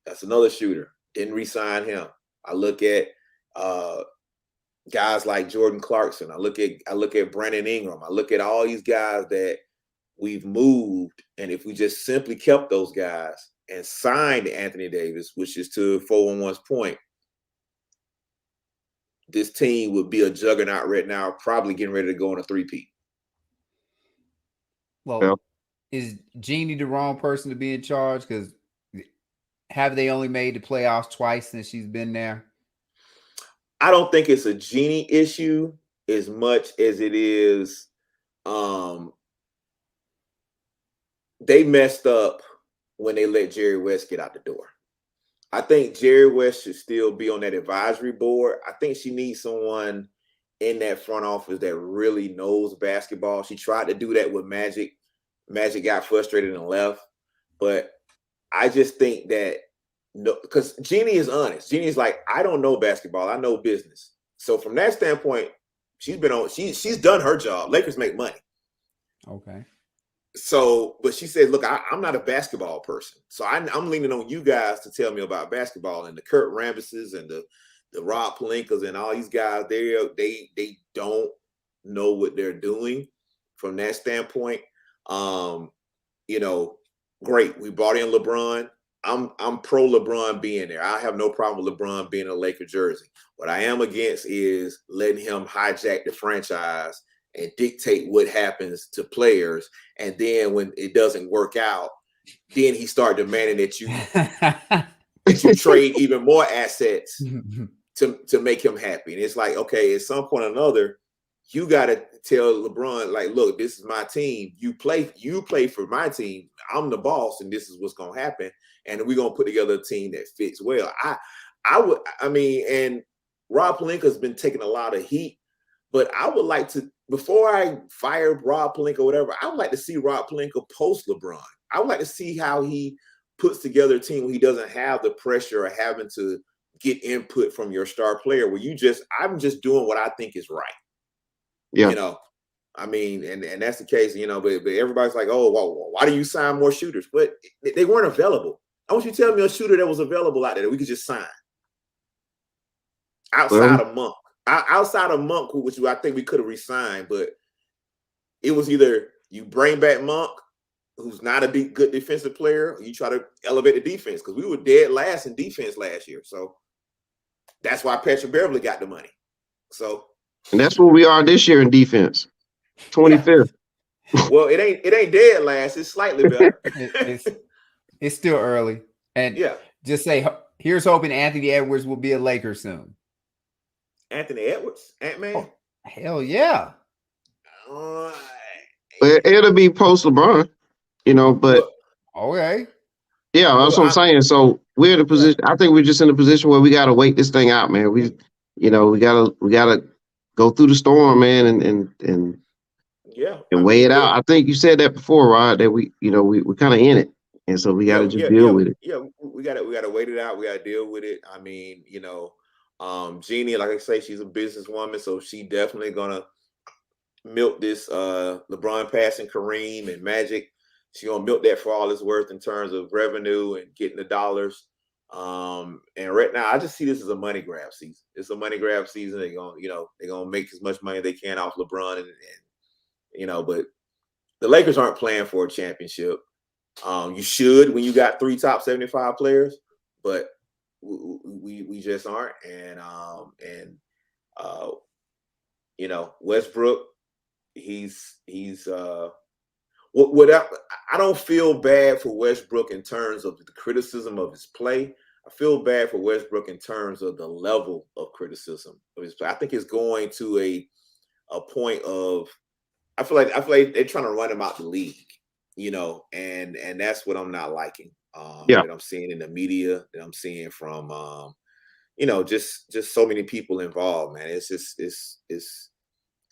That's another shooter. Didn't re-sign him. I look at guys like Jordan Clarkson. I look at Brandon Ingram. I look at all these guys that we've moved, and if we just simply kept those guys and signed Anthony Davis, which is to 411's point, this team would be a juggernaut right now, probably getting ready to go on a three-peat. Well, is Jeannie the wrong person to be in charge? Because have they only made the playoffs twice since she's been there? I don't think it's a Jeannie issue as much as it is they messed up when they let Jerry West get out the door. I think Jerry West should still be on that advisory board. I think she needs someone in that front office that really knows basketball. She tried to do that with Magic. Magic got frustrated and left. But I just think that, because Jeannie is honest. Jeannie's like, I don't know basketball. I know business. So from that standpoint, she's done her job. Lakers make money. Okay. So, but she said, look, I'm not a basketball person. So I'm leaning on you guys to tell me about basketball. And the Kurt Rambises and the Rob Pelinkas and all these guys, they don't know what they're doing from that standpoint. Great. We brought in LeBron. I'm pro LeBron being there. I have no problem with LeBron being in a Laker jersey. What I am against is letting him hijack the franchise and dictate what happens to players. And then when it doesn't work out, then he started demanding that you trade even more assets to make him happy. And it's like, okay, at some point or another, you got to tell LeBron, like, look, this is my team. You play for my team. I'm the boss, and this is what's going to happen. And we're going to put together a team that fits well. And Rob Pelinka has been taking a lot of heat, but I would like to, before I fire Rob Pelinka or whatever, I would like to see Rob Pelinka post LeBron. I would like to see how he puts together a team where he doesn't have the pressure of having to get input from your star player, where I'm just doing what I think is right. Yeah. You know, I mean, and that's the case, you know, but everybody's like, oh, well, why do you sign more shooters? But they weren't available. I want you to tell me a shooter that was available out there that we could just sign outside of Monk. Outside of Monk, which I think we could have re-signed, but it was either you bring back Monk, who's not a good defensive player, or you try to elevate the defense, because we were dead last in defense last year. So that's why Patrick Beverly got the money. So, and that's where we are this year in defense, 25th. Yeah. Well, it ain't dead last. It's slightly better. It's still early, and just say here's hoping Anthony Edwards will be a Laker soon. Anthony Edwards, Ant-Man. Oh, hell yeah. It'll be post LeBron, you know, but okay. Yeah, that's what I'm saying. So we're in a position. I think we're just in a position where we gotta wait this thing out, man. We gotta go through the storm, man, and weigh it out. I think you said that before, Rod, that we're kind of in it, and so we gotta just deal with it. Yeah, we gotta wait it out. We gotta deal with it. I mean, Jeannie, like I say, she's a businesswoman, so she definitely gonna milk this LeBron passing Kareem and Magic. She's gonna milk that for all it's worth in terms of revenue and getting the dollars. And right now, I just see this as a money grab season. It's a money grab season. They're gonna make as much money as they can off LeBron, and but the Lakers aren't playing for a championship. You should when you got 3 top 75 players, but we just aren't. And Westbrook, he's I don't feel bad for Westbrook in terms of the criticism of his play. I feel bad for Westbrook in terms of the level of criticism of his play. I think it's going to a point of I feel like they're trying to run him out the league, and that's what I'm not liking. That I'm seeing in the media, that I'm seeing from just so many people involved, man. It's just it's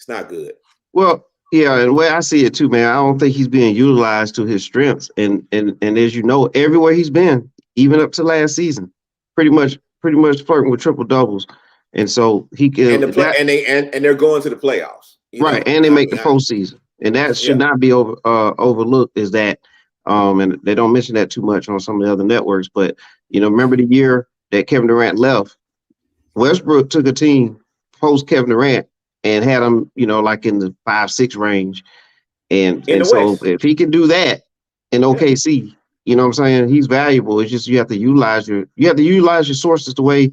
not good. Well, yeah, and the way I see it too, man, I don't think he's being utilized to his strengths. And as you know, everywhere he's been, even up to last season, pretty much flirting with triple doubles. And so he can and they're going to the playoffs. Right, and they make the postseason. And that should not be overlooked, is that and they don't mention that too much on some of the other networks, but remember the year that Kevin Durant left, Westbrook took a team post Kevin Durant and had them, like in the 5-6 range. And so if he can do that in OKC, you know what I'm saying, he's valuable. It's just you have to utilize your sources the way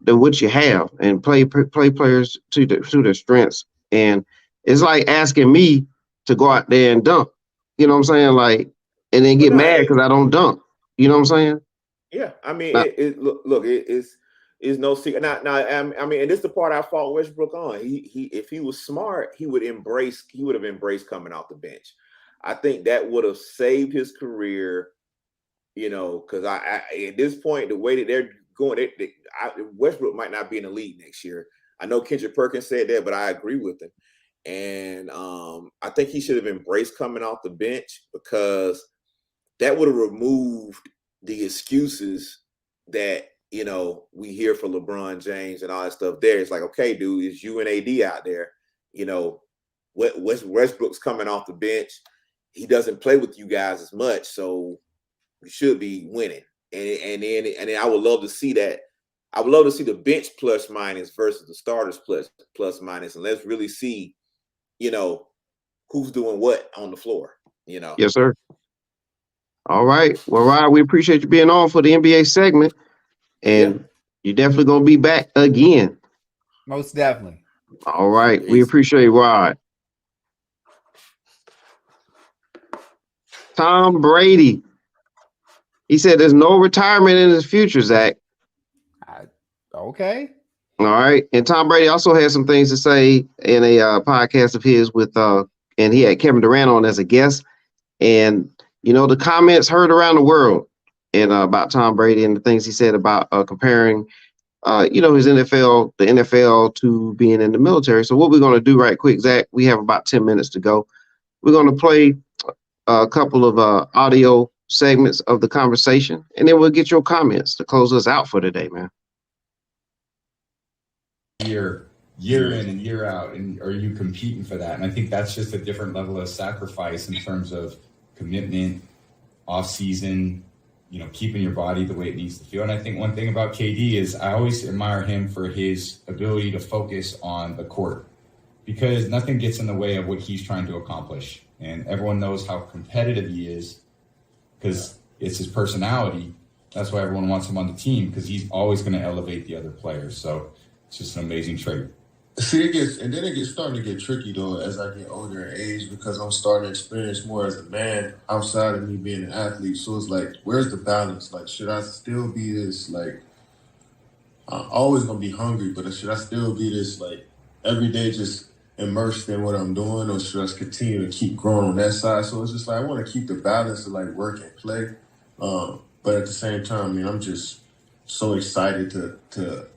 that what you have and play players to their strengths. And it's like asking me to go out there and dunk. You know what I'm saying? Like, and then get mad because I don't dunk. You know what I'm saying? Yeah, I mean, it's no secret. Now, I mean, and this is the part I fought Westbrook on. He if he was smart, he would have embraced coming off the bench. I think that would have saved his career. Because I at this point, the way that they're going, Westbrook might not be in the league next year. I know Kendrick Perkins said that, but I agree with him. And I think he should have embraced coming off the bench, because that would have removed the excuses that we hear for LeBron James and all that stuff. There, it's like, okay, dude, it's you and AD out there. Westbrook's coming off the bench. He doesn't play with you guys as much, so we should be winning. And then I would love to see that. I would love to see the bench plus minus versus the starters plus minus, and let's really see, who's doing what on the floor. Yes, sir. All right. Well, Rod, we appreciate you being on for the NBA segment. And you're definitely going to be back again. Most definitely. All right. We appreciate Rod. Tom Brady. He said there's no retirement in his future, Zach. Okay. All right. And Tom Brady also had some things to say in a podcast of his with, and he had Kevin Durant on as a guest. And, the comments heard around the world and about Tom Brady and the things he said about comparing, the NFL to being in the military. So what we're going to do right quick, Zach, we have about 10 minutes to go. We're going to play a couple of audio segments of the conversation, and then we'll get your comments to close us out for today, man. Year in and year out, and are you competing for that? And I think that's just a different level of sacrifice in terms of commitment, off season, keeping your body the way it needs to feel. And I think one thing about KD is I always admire him for his ability to focus on the court, because nothing gets in the way of what he's trying to accomplish. And everyone knows how competitive he is because it's his personality. That's why everyone wants him on the team, because he's always going to elevate the other players. So it's just an amazing trait. See, it gets starting to get tricky though as I get older in age, because I'm starting to experience more as a man outside of me being an athlete. So it's like, where's the balance? Like, should I still be this, like, I'm always gonna be hungry, but should I still be this, like, every day just immersed in what I'm doing, or should I continue to keep growing on that side? So it's just like I want to keep the balance of like work and play, but at the same time, I mean, I'm just so excited to.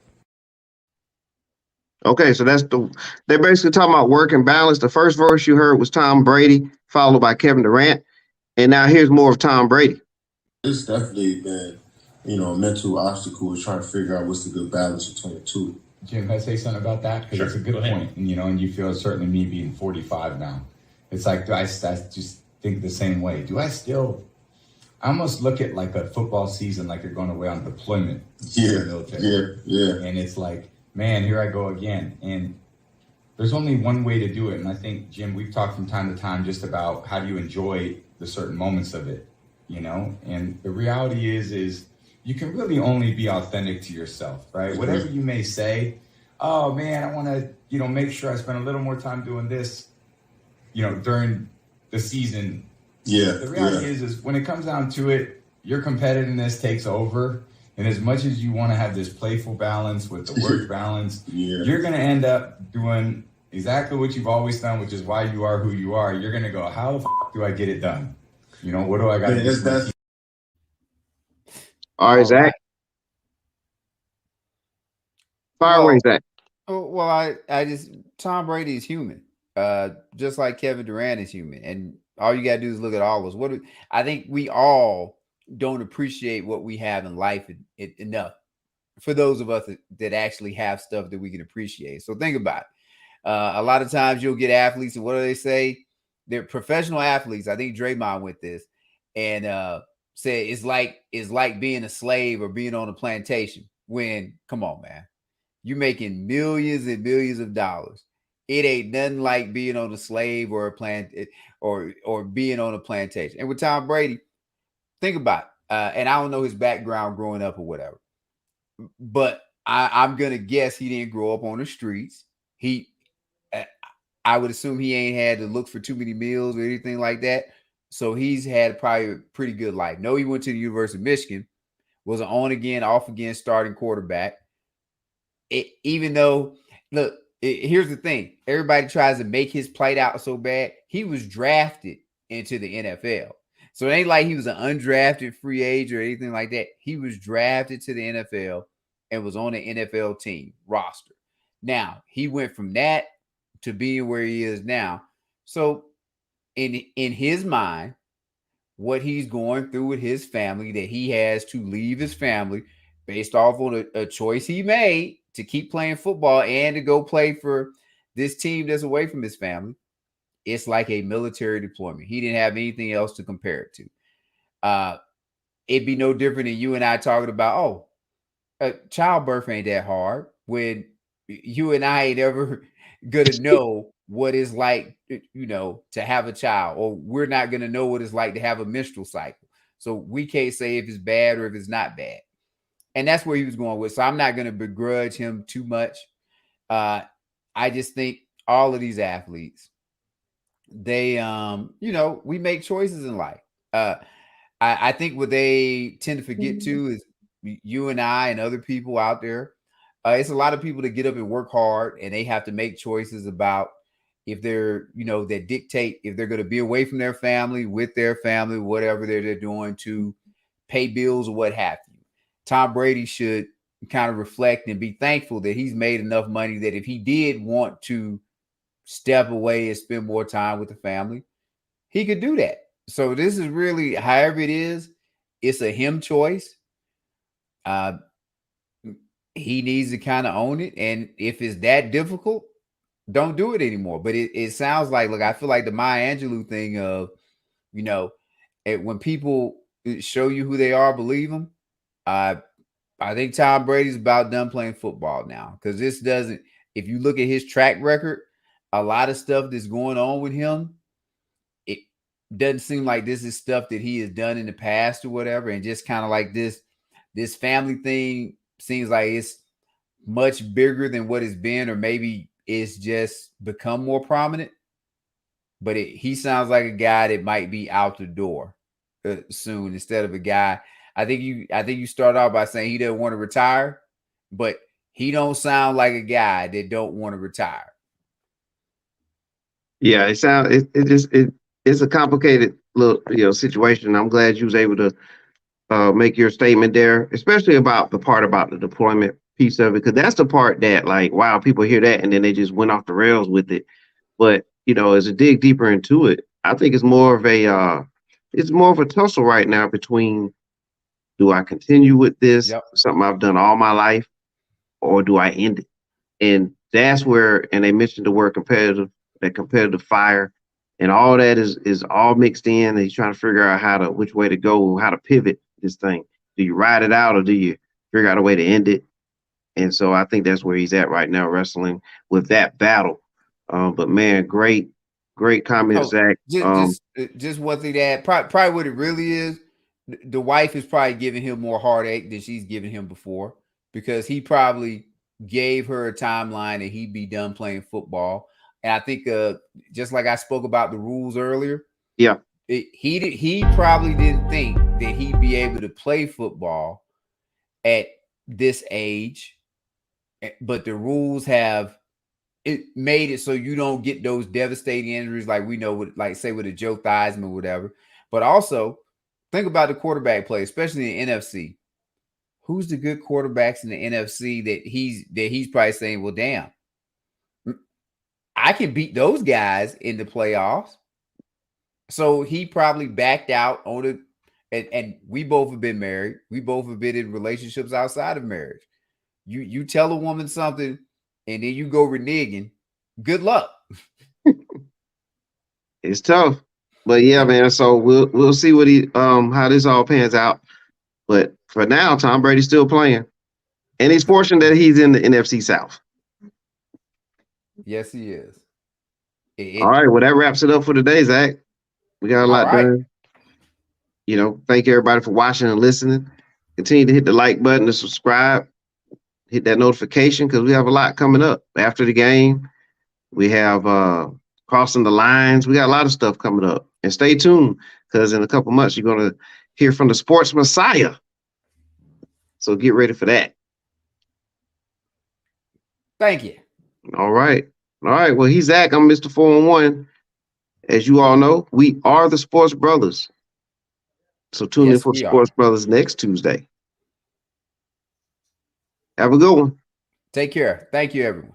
Okay, so they're basically talking about work and balance. The first verse you heard was Tom Brady, followed by Kevin Durant. And now here's more of Tom Brady. It's definitely been, a mental obstacle is trying to figure out what's the good balance between the two. Jim, can I say something about that? Because it's a good point. And, and you feel, certainly me being 45 now, it's like, I just think the same way. I almost look at like a football season like you're going away on deployment in the military. Yeah. And it's like, man, here I go again. And there's only one way to do it. And I think, Jim, we've talked from time to time just about how do you enjoy the certain moments of it, And the reality is you can really only be authentic to yourself, right? Mm-hmm. Whatever you may say, oh, man, I want to, make sure I spend a little more time doing this, during the season. Yeah. The reality is when it comes down to it, your competitiveness takes over. And as much as you want to have this playful balance with the work balance, you're going to end up doing exactly what you've always done, which is why you are who you are. You're going to go, how the do I get it done? What do I got to do? All right, Zach. Fire away, Zach. Well, Tom Brady is human, just like Kevin Durant is human. And all you got to do is look at all those. I think we all don't appreciate what we have in life enough for those of us that actually have stuff that we can appreciate. So think about it. A lot of times you'll get athletes, and what do they say? They're professional athletes. I think Draymond with this and said it's like being a slave or being on a plantation. When, come on, man, you're making millions and millions of dollars. It ain't nothing like being on a slave or a plant or being on a plantation. And with Tom Brady, think about it. And I don't know his background growing up or whatever, but I'm going to guess he didn't grow up on the streets. I would assume he ain't had to look for too many meals or anything like that. So he's had probably a pretty good life. No, he went to the University of Michigan, was an on again, off again starting quarterback. Even though, look, here's the thing. Everybody tries to make his plight out so bad. He was drafted into the NFL. So it ain't like he was an undrafted free agent or anything like that. He was drafted to the NFL and was on the NFL team roster. Now, he went from that to being where he is now. So in his mind, what he's going through with his family, that he has to leave his family based off on a choice he made to keep playing football and to go play for this team that's away from his family. It's like a military deployment. He didn't have anything else to compare it to. It'd be no different than you and I talking about, childbirth ain't that hard, when you and I ain't ever going to know what it's like, to have a child, or we're not going to know what it's like to have a menstrual cycle. So we can't say if it's bad or if it's not bad. And that's where he was going with. So I'm not going to begrudge him too much. I just think all of these athletes, they, we make choices in life. I think what they tend to forget too is you and I and other people out there. It's a lot of people that get up and work hard, and they have to make choices about if they're, that dictate if they're going to be away from their family, with their family, whatever they're doing to pay bills or what have you. Tom Brady should kind of reflect and be thankful that he's made enough money that if he did want to step away and spend more time with the family, he could do that. So this is really, however it is, it's a him choice. He needs to kind of own it. And if it's that difficult, don't do it anymore. But it sounds like, look, I feel like the Maya Angelou thing of, when people show you who they are, believe them. I think Tom Brady's about done playing football now, because this doesn't, if you look at his track record, a lot of stuff that's going on with him, it doesn't seem like this is stuff that he has done in the past or whatever. And just kind of like this family thing seems like it's much bigger than what it's been, or maybe it's just become more prominent. But he sounds like a guy that might be out the door soon, instead of a guy. I think you start off by saying he doesn't want to retire, but he don't sound like a guy that don't want to retire. Yeah, it's a complicated little situation. I'm glad you was able to make your statement there, especially about the part about the deployment piece of it, because that's the part that, like, wow, people hear that and then they just went off the rails with it. But as I dig deeper into it, I think it's more of a tussle right now between, do I continue with this, Yep. something I've done all my life, or do I end it? And that's where, and they mentioned the word competitive, that competitive fire, and all that is all mixed in. And he's trying to figure out which way to go, how to pivot this thing. Do you ride it out, or do you figure out a way to end it? And so I think that's where he's at right now, wrestling with that battle. But man, great comment, Zach. Just one thing to add, probably what it really is, the wife is probably giving him more heartache than she's given him before, because he probably gave her a timeline that he'd be done playing football. And I think just like I spoke about the rules earlier, yeah, he probably didn't think that he'd be able to play football at this age, but the rules have made it so you don't get those devastating injuries like we know, with, like, say, with a Joe Theismann or whatever. But also think about the quarterback play, especially in the NFC. Who's the good quarterbacks in the NFC that he's probably saying, well, damn, I can beat those guys in the playoffs. So he probably backed out on it. And we both have been married. We both have been in relationships outside of marriage. You tell a woman something and then you go reneging, good luck. It's tough. But yeah, man. So we'll see what how this all pans out. But for now, Tom Brady's still playing. And he's fortunate that he's in the NFC South. Yes, he is. All right. Well, that wraps it up for today, Zach. We got a lot done. Thank everybody for watching and listening. Continue to hit the like button and subscribe. Hit that notification, because we have a lot coming up after the game. We have crossing the lines. We got a lot of stuff coming up. And stay tuned, because in a couple months, you're going to hear from the Sports Messiah. So get ready for that. Thank you. All right. Well, he's Zach. I'm Mr. 4-1. As you all know, we are the Sports Brothers. So tune in for Sports Brothers next Tuesday. Have a good one. Take care. Thank you, everyone.